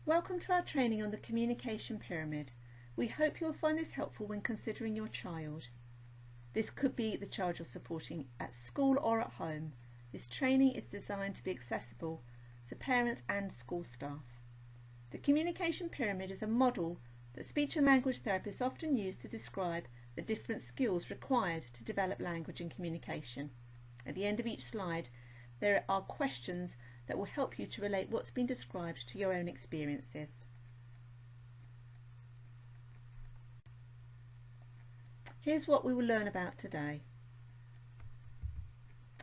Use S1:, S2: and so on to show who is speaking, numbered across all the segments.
S1: Welcome to our training on the communication pyramid. We hope you'll find this helpful when considering your child. This could be the child you're supporting at school or at home. This training is designed to be accessible to parents and school staff. The communication pyramid is a model that speech and language therapists often use to describe the different skills required to develop language and communication. At the end of each slide, there are questions that will help you to relate what's been described to your own experiences. Here's what we will learn about today.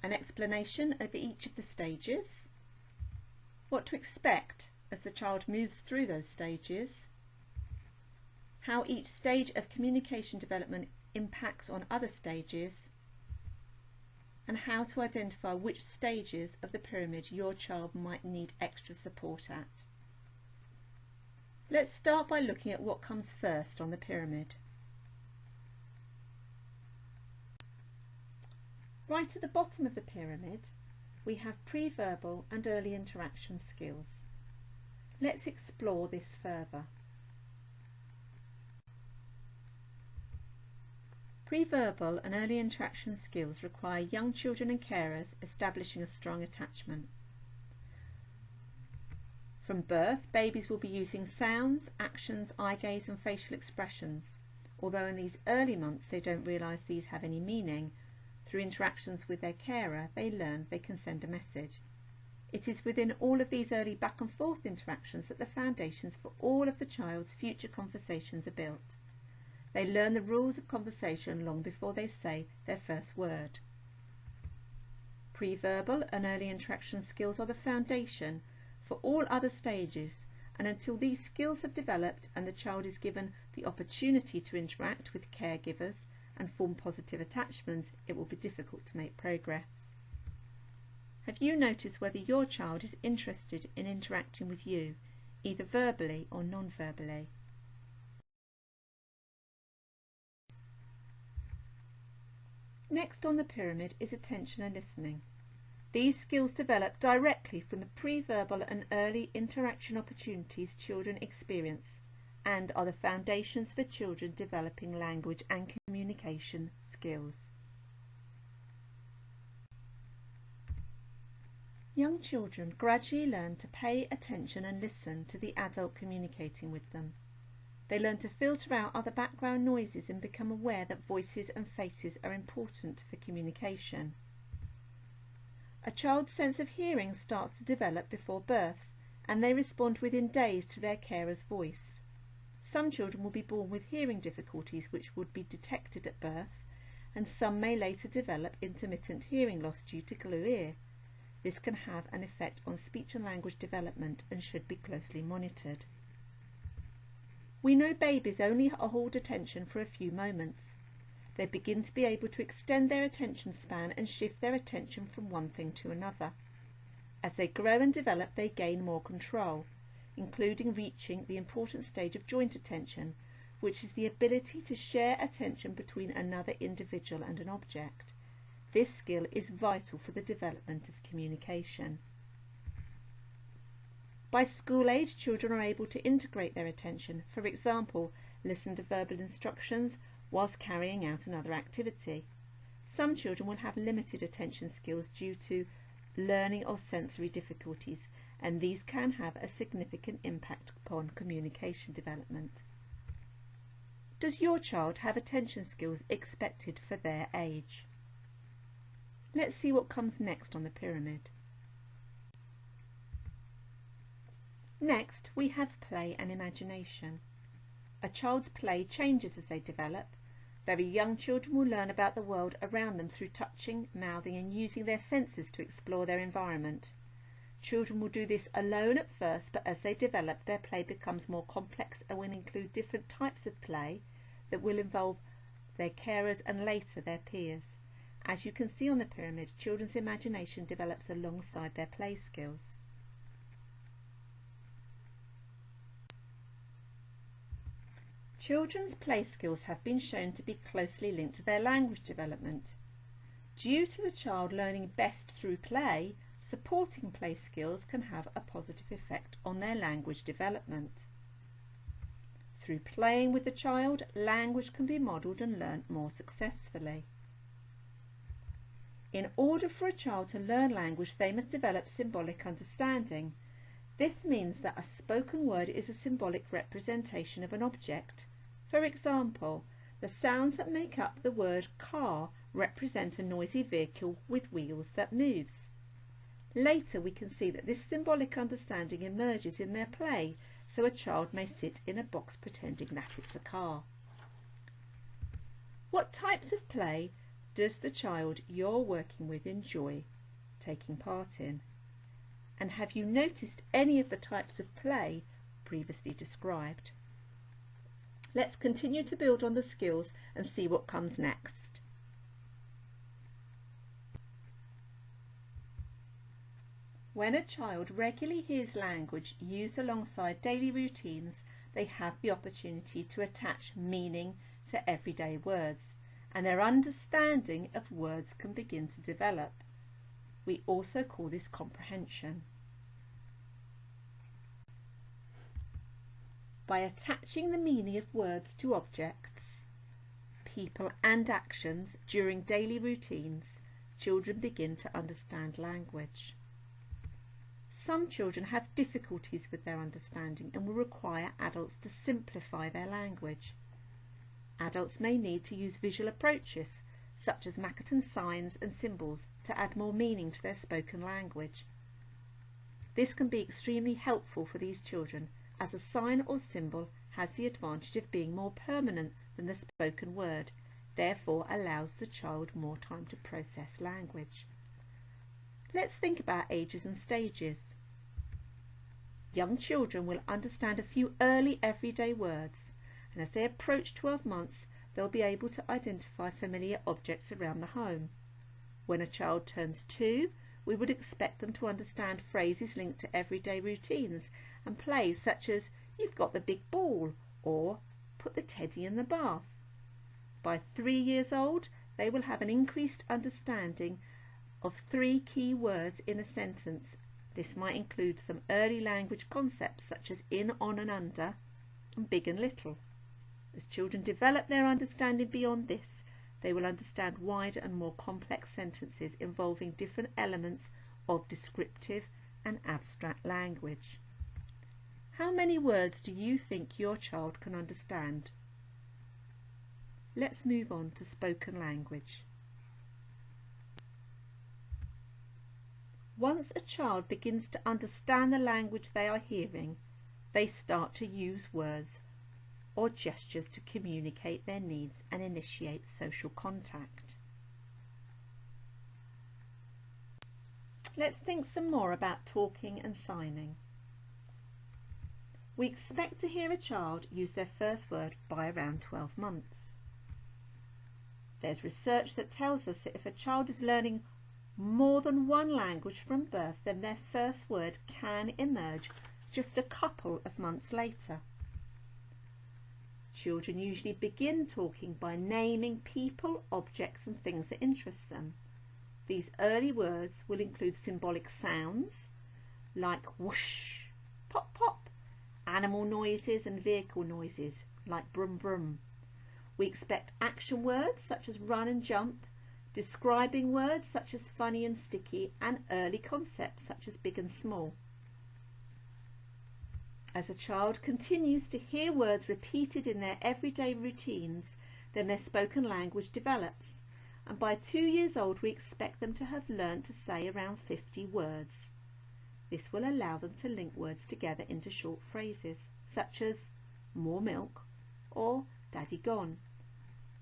S1: An explanation of each of the stages, what to expect as the child moves through those stages, how each stage of communication development impacts on other stages, and how to identify which stages of the pyramid your child might need extra support at. Let's start by looking at what comes first on the pyramid. Right at the bottom of the pyramid, we have pre-verbal and early interaction skills. Let's explore this further. Pre-verbal and early interaction skills require young children and carers establishing a strong attachment. From birth, babies will be using sounds, actions, eye gaze and facial expressions. Although in these early months they don't realise these have any meaning, through interactions with their carer they learn they can send a message. It is within all of these early back and forth interactions that the foundations for all of the child's future conversations are built. They learn the rules of conversation long before they say their first word. Pre-verbal and early interaction skills are the foundation for all other stages, and until these skills have developed and the child is given the opportunity to interact with caregivers and form positive attachments, it will be difficult to make progress. Have you noticed whether your child is interested in interacting with you, either verbally or non-verbally? Next on the pyramid is attention and listening. These skills develop directly from the pre-verbal and early interaction opportunities children experience and are the foundations for children developing language and communication skills. Young children gradually learn to pay attention and listen to the adult communicating with them. They learn to filter out other background noises and become aware that voices and faces are important for communication. A child's sense of hearing starts to develop before birth, and they respond within days to their carer's voice. Some children will be born with hearing difficulties which would be detected at birth, and some may later develop intermittent hearing loss due to glue ear. This can have an effect on speech and language development and should be closely monitored. We know babies only hold attention for a few moments. They begin to be able to extend their attention span and shift their attention from one thing to another. As they grow and develop, they gain more control, including reaching the important stage of joint attention, which is the ability to share attention between another individual and an object. This skill is vital for the development of communication. By school age, children are able to integrate their attention, for example, listen to verbal instructions whilst carrying out another activity. Some children will have limited attention skills due to learning or sensory difficulties, and these can have a significant impact upon communication development. Does your child have attention skills expected for their age? Let's see what comes next on the pyramid. Next, we have play and imagination. A child's play changes as they develop. Very young children will learn about the world around them through touching, mouthing and using their senses to explore their environment. Children will do this alone at first, but as they develop, their play becomes more complex and will include different types of play that will involve their carers and later their peers. As you can see on the pyramid, children's imagination develops alongside their play skills. Children's play skills have been shown to be closely linked to their language development. Due to the child learning best through play, Supporting play skills can have a positive effect on their language development. Through playing with the child, language can be modelled and learnt more successfully. In order for a child to learn language, they must develop symbolic understanding. This means that a spoken word is a symbolic representation of an object. For example, the sounds that make up the word car represent a noisy vehicle with wheels that moves. Later we can see that this symbolic understanding emerges in their play, so a child may sit in a box pretending that it's a car. What types of play does the child you're working with enjoy taking part in? And have you noticed any of the types of play previously described? Let's continue to build on the skills and see what comes next. When a child regularly hears language used alongside daily routines, they have the opportunity to attach meaning to everyday words, and their understanding of words can begin to develop. We also call this comprehension. By attaching the meaning of words to objects, people and actions during daily routines, children begin to understand language. Some children have difficulties with their understanding and will require adults to simplify their language. Adults may need to use visual approaches, such as Makaton signs and symbols, to add more meaning to their spoken language. This can be extremely helpful for these children, as a sign or symbol has the advantage of being more permanent than the spoken word, therefore allows the child more time to process language. Let's think about ages and stages. Young children will understand a few early everyday words, and as they approach 12 months, they'll be able to identify familiar objects around the home. When a child turns 2, we would expect them to understand phrases linked to everyday routines and plays such as "You've got the big ball" or "Put the teddy in the bath." By 3 years old, they will have an increased understanding of 3 key words in a sentence. This might include some early language concepts such as in, on and under, and big and little. As children develop their understanding beyond this, they will understand wider and more complex sentences involving different elements of descriptive and abstract language. How many words do you think your child can understand? Let's move on to spoken language. Once a child begins to understand the language they are hearing, they start to use words or gestures to communicate their needs and initiate social contact. Let's think some more about talking and signing. We expect to hear a child use their first word by around 12 months. There's research that tells us that if a child is learning more than one language from birth, then their first word can emerge just a couple of months later. Children usually begin talking by naming people, objects and things that interest them. These early words will include symbolic sounds like whoosh, pop pop, animal noises and vehicle noises like brum brum. We expect action words such as run and jump, describing words such as funny and sticky, and early concepts such as big and small. As a child continues to hear words repeated in their everyday routines, then their spoken language develops, and by 2 years old we expect them to have learned to say around 50 words. This will allow them to link words together into short phrases, such as more milk or daddy gone.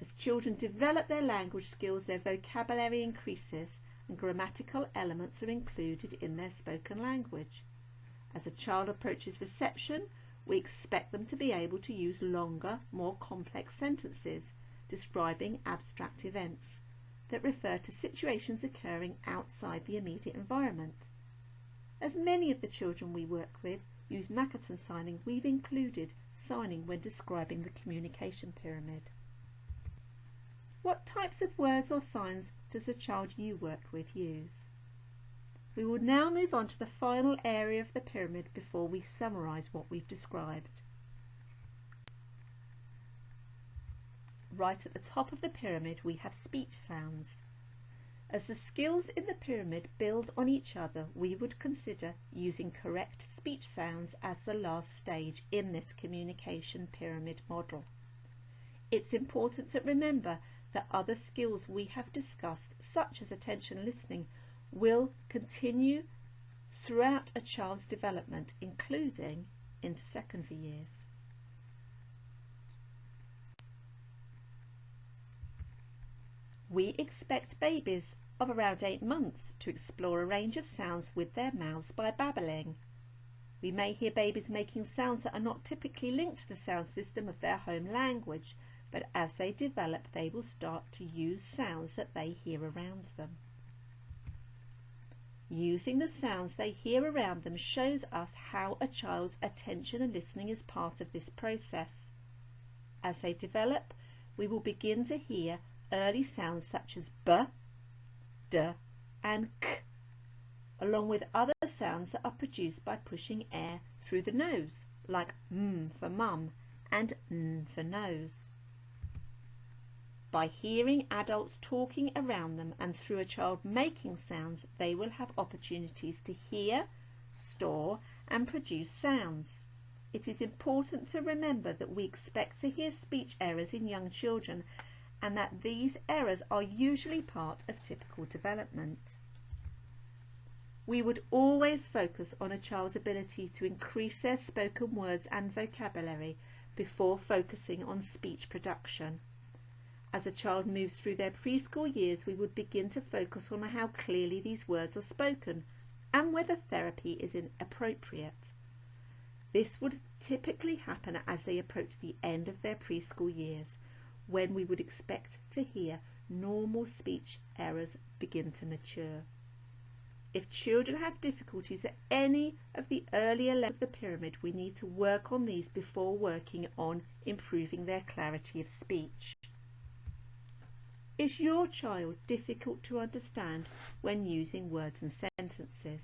S1: As children develop their language skills, their vocabulary increases and grammatical elements are included in their spoken language. As a child approaches reception, we expect them to be able to use longer, more complex sentences describing abstract events that refer to situations occurring outside the immediate environment. As many of the children we work with use Makaton signing, we've included signing when describing the communication pyramid. What types of words or signs does the child you work with use? We will now move on to the final area of the pyramid before we summarise what we've described. Right at the top of the pyramid we have speech sounds. As the skills in the pyramid build on each other, we would consider using correct speech sounds as the last stage in this communication pyramid model. It's important to remember that other skills we have discussed, such as attention listening, will continue throughout a child's development, including into secondary years. We expect babies of around 8 months to explore a range of sounds with their mouths by babbling. We may hear babies making sounds that are not typically linked to the sound system of their home language, but as they develop they will start to use sounds that they hear around them. Using the sounds they hear around them shows us how a child's attention and listening is part of this process. As they develop, we will begin to hear early sounds such as b, d and k, along with other sounds that are produced by pushing air through the nose, like m for mum and n for nose. By hearing adults talking around them and through a child making sounds, they will have opportunities to hear, store and produce sounds. It is important to remember that we expect to hear speech errors in young children and that these errors are usually part of typical development. We would always focus on a child's ability to increase their spoken words and vocabulary before focusing on speech production. As a child moves through their preschool years, we would begin to focus on how clearly these words are spoken and whether therapy is appropriate. This would typically happen as they approach the end of their preschool years, when we would expect to hear normal speech errors begin to mature. If children have difficulties at any of the earlier levels of the pyramid, we need to work on these before working on improving their clarity of speech. Is your child difficult to understand when using words and sentences?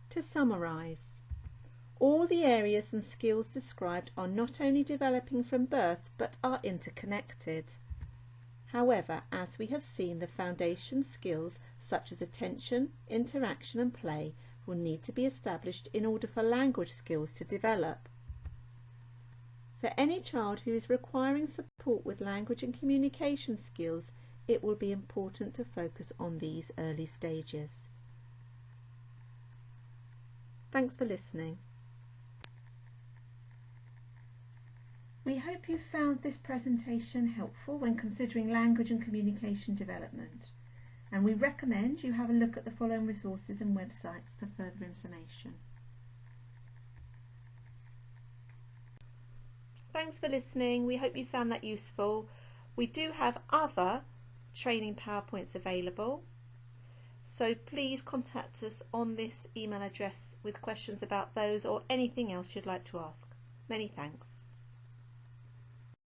S1: To summarise, all the areas and skills described are not only developing from birth but are interconnected. However, as we have seen, the foundation skills such as attention, interaction and play will need to be established in order for language skills to develop. For any child who is requiring support with language and communication skills, it will be important to focus on these early stages. Thanks for listening. We hope you found this presentation helpful when considering language and communication development, and we recommend you have a look at the following resources and websites for further information. Thanks for listening. We hope you found that useful. We do have other training PowerPoints available, so please contact us on this email address with questions about those or anything else you'd like to ask. Many thanks.